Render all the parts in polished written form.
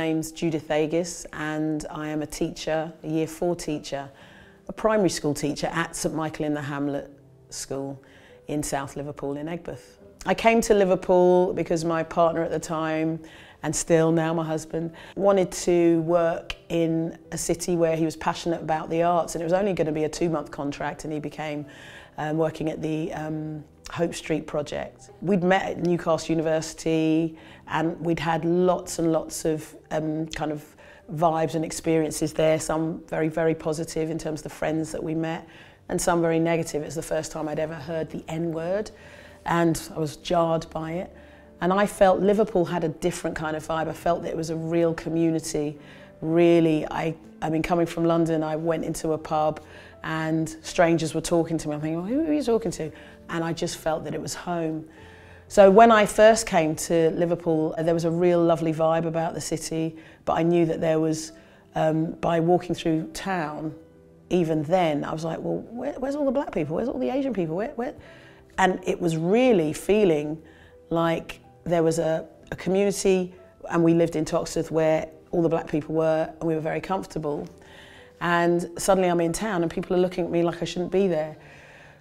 name's Judith Agis and I am a teacher, a Year 4 teacher, a primary school teacher at St Michael in the Hamlet School in South Liverpool in Aigburth. I came to Liverpool because my partner at the time, and still now my husband, wanted to work in a city where he was passionate about the arts, and it was only going to be a 2-month contract, and he became working at the Hope Street project. We'd met at Newcastle University and we'd had lots and lots of kind of vibes and experiences there, some very, very positive in terms of the friends that we met, and some very negative. It was the first time I'd ever heard the N-word and I was jarred by it. And I felt Liverpool had a different kind of vibe. I felt that it was a real community. Really, I mean, coming from London, I went into a pub and strangers were talking to me. I'm thinking, well, who are you talking to? And I just felt that it was home. So when I first came to Liverpool, there was a real lovely vibe about the city, but I knew that there was, by walking through town, even then, I was like, well, where's all the black people? Where's all the Asian people? Where? And it was really feeling like there was a community, and we lived in Toxteth where all the black people were, and we were very comfortable. And suddenly I'm in town and people are looking at me like I shouldn't be there.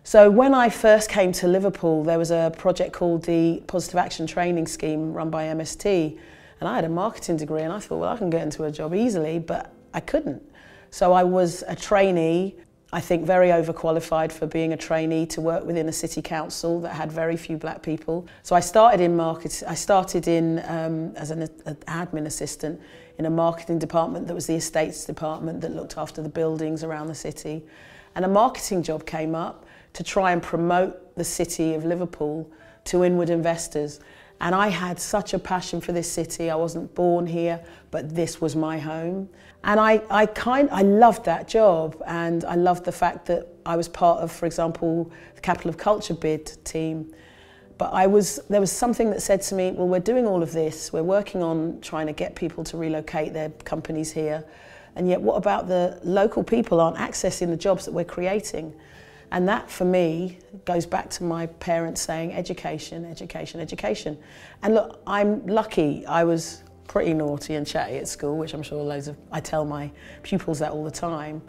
So when I first came to Liverpool, there was a project called the Positive Action Training Scheme run by MST, and I had a marketing degree and I thought, well, I can get into a job easily, but I couldn't. So I was a trainee, I think very overqualified for being a trainee to work within a city council that had very few black people. So I started in marketing. I started in as an admin assistant in a marketing department that was the estates department that looked after the buildings around the city. And a marketing job came up to try and promote the city of Liverpool to inward investors. And I had such a passion for this city. I wasn't born here, but this was my home. And I loved that job, and I loved the fact that I was part of, for example, the Capital of Culture bid team. But there was something that said to me, well, we're doing all of this, we're working on trying to get people to relocate their companies here, and yet what about the local people aren't accessing the jobs that we're creating? And that, for me, goes back to my parents saying education, education, education. And look, I'm lucky. I was pretty naughty and chatty at school, which I'm sure I tell my pupils that all the time.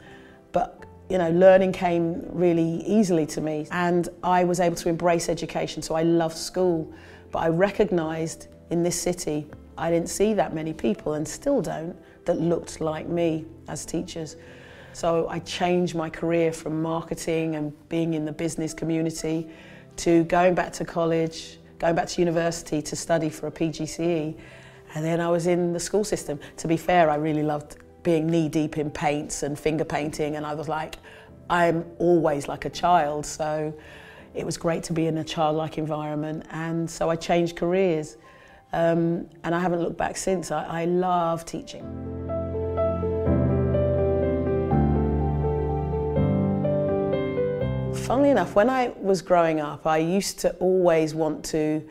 But you know, learning came really easily to me, and I was able to embrace education, so I loved school. But I recognised in this city, I didn't see that many people, and still don't, that looked like me as teachers. So I changed my career from marketing and being in the business community to going back to college, going back to university to study for a PGCE, and then I was in the school system. To be fair, I really loved being knee-deep in paints and finger painting, and I was like, I'm always like a child, so it was great to be in a childlike environment, and so I changed careers, and I haven't looked back since. I love teaching. Funnily enough, when I was growing up, I used to always want to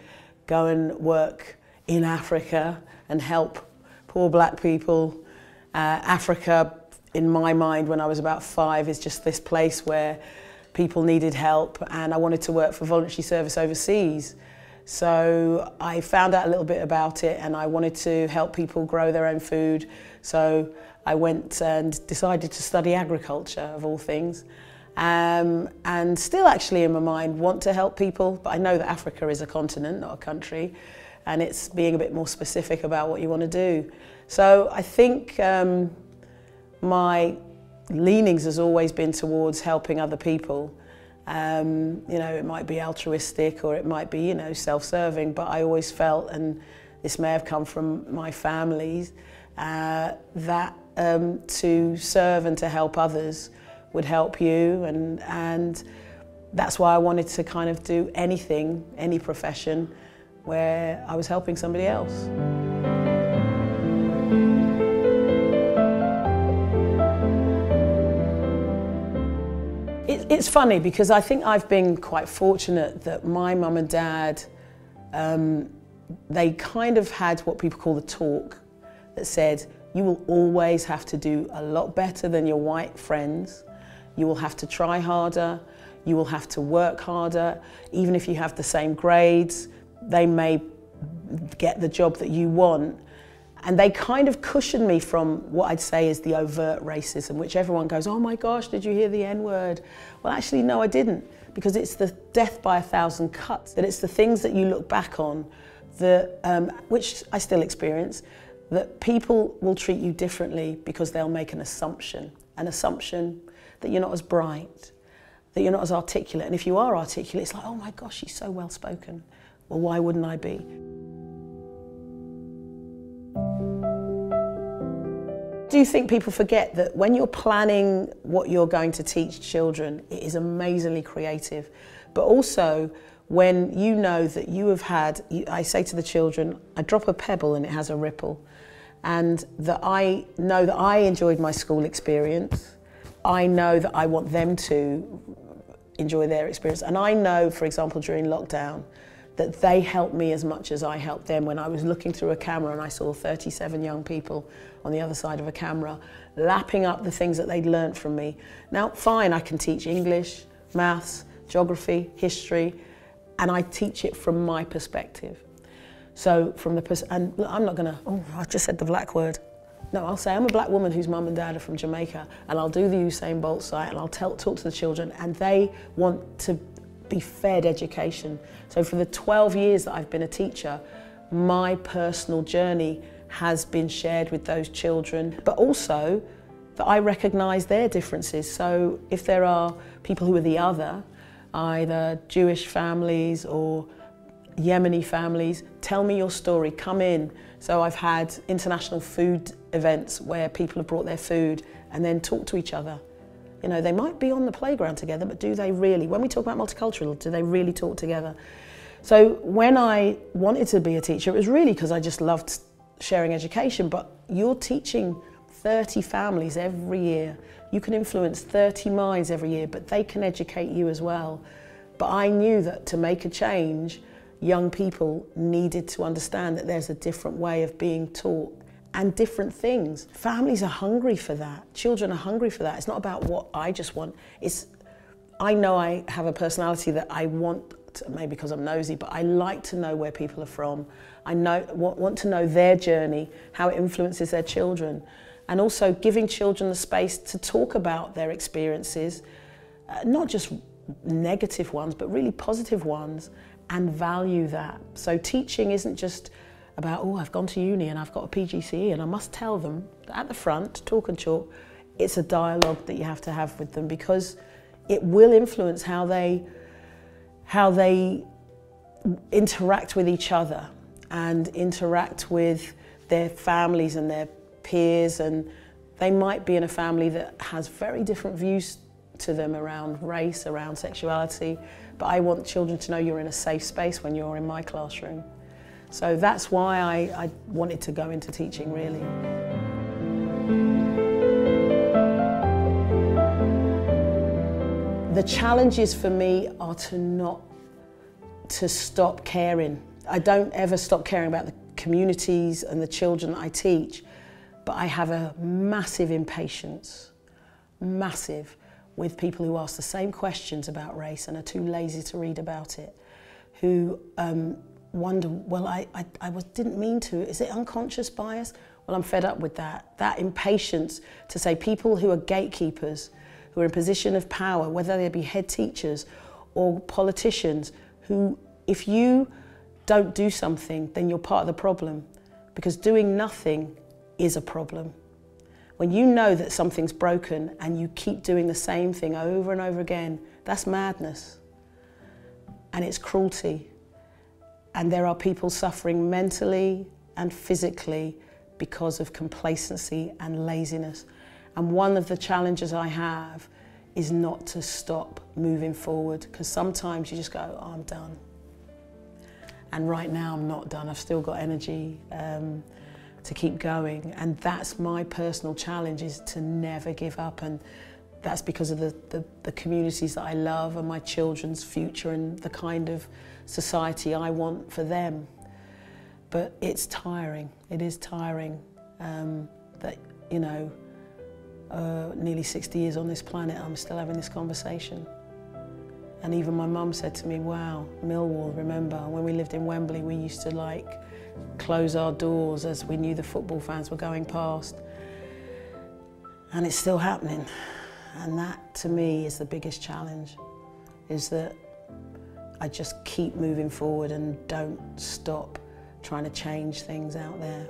go and work in Africa and help poor black people. Africa, in my mind, when I was about 5, is just this place where people needed help, and I wanted to work for voluntary service overseas. So I found out a little bit about it, and I wanted to help people grow their own food. So I went and decided to study agriculture, of all things. And still actually in my mind want to help people, but I know that Africa is a continent, not a country, and it's being a bit more specific about what you want to do. So I think my leanings has always been towards helping other people. You know, it might be altruistic or it might be, you know, self-serving, but I always felt, and this may have come from my family, that to serve and to help others would help you, and that's why I wanted to kind of do anything, any profession, where I was helping somebody else. It's funny because I think I've been quite fortunate that my mum and dad, they kind of had what people call the talk that said, you will always have to do a lot better than your white friends. You will have to try harder, you will have to work harder. Even if you have the same grades, they may get the job that you want. And they kind of cushioned me from what I'd say is the overt racism, which everyone goes, oh my gosh, did you hear the N-word? Well, actually, no, I didn't, because it's the death by 1,000 cuts, that it's the things that you look back on, that, which I still experience, that people will treat you differently because they'll make an assumption that you're not as bright, that you're not as articulate. And if you are articulate, it's like, oh my gosh, she's so well spoken. Well, why wouldn't I be? Do you think people forget that when you're planning what you're going to teach children, it is amazingly creative, but also when you know that you have had, I say to the children, I drop a pebble and it has a ripple, and that I know that I enjoyed my school experience. I know that I want them to enjoy their experience, and I know, for example, during lockdown, that they helped me as much as I helped them when I was looking through a camera and I saw 37 young people on the other side of a camera lapping up the things that they'd learnt from me. Now, fine, I can teach English, maths, geography, history, and I teach it from my perspective. So from the and look, I'm not gonna, oh, I just said the black word. No, I'll say I'm a black woman whose mum and dad are from Jamaica, and I'll do the Usain Bolt site, and I'll talk to the children, and they want to be fed education. So for the 12 years that I've been a teacher, my personal journey has been shared with those children, but also that I recognise their differences. So if there are people who are the other, either Jewish families or Yemeni families, tell me your story, come in. So I've had international food events where people have brought their food and then talk to each other. You know, they might be on the playground together, but do they really? When we talk about multicultural, do they really talk together? So when I wanted to be a teacher, it was really because I just loved sharing education, but you're teaching 30 families every year. You can influence 30 minds every year, but they can educate you as well. But I knew that to make a change, young people needed to understand that there's a different way of being taught and different things. Families are hungry for that. Children are hungry for that. It's not about what I just want. I know I have a personality that I want, maybe because I'm nosy, but I like to know where people are from. I want to know their journey, how it influences their children, and also giving children the space to talk about their experiences, not just negative ones, but really positive ones, and value that. So teaching isn't just about, oh, I've gone to uni and I've got a PGCE and I must tell them at the front, talk and chalk. It's a dialogue that you have to have with them, because it will influence how they interact with each other and interact with their families and their peers. And they might be in a family that has very different views to them around race, around sexuality, but I want children to know you're in a safe space when you're in my classroom. So that's why I wanted to go into teaching, really. The challenges for me are to stop caring. I don't ever stop caring about the communities and the children that I teach, but I have a massive impatience, massive, with people who ask the same questions about race and are too lazy to read about it, who wonder, well, I didn't mean to. Is it unconscious bias? Well, I'm fed up with that. That impatience to say people who are gatekeepers, who are in a position of power, whether they be head teachers or politicians, who, if you don't do something, then you're part of the problem, because doing nothing is a problem. When you know that something's broken and you keep doing the same thing over and over again, that's madness. And it's cruelty. And there are people suffering mentally and physically because of complacency and laziness. And one of the challenges I have is not to stop moving forward, because sometimes you just go, oh, I'm done. And right now I'm not done. I've still got energy to keep going. And that's my personal challenge, is to never give up. And that's because of the communities that I love and my children's future and the kind of society I want for them. But it's tiring. It is tiring that, you know, nearly 60 years on this planet, I'm still having this conversation. And even my mum said to me, wow, Millwall, remember when we lived in Wembley, we used to like close our doors as we knew the football fans were going past. And it's still happening. And that, to me, is the biggest challenge, is that I just keep moving forward and don't stop trying to change things out there.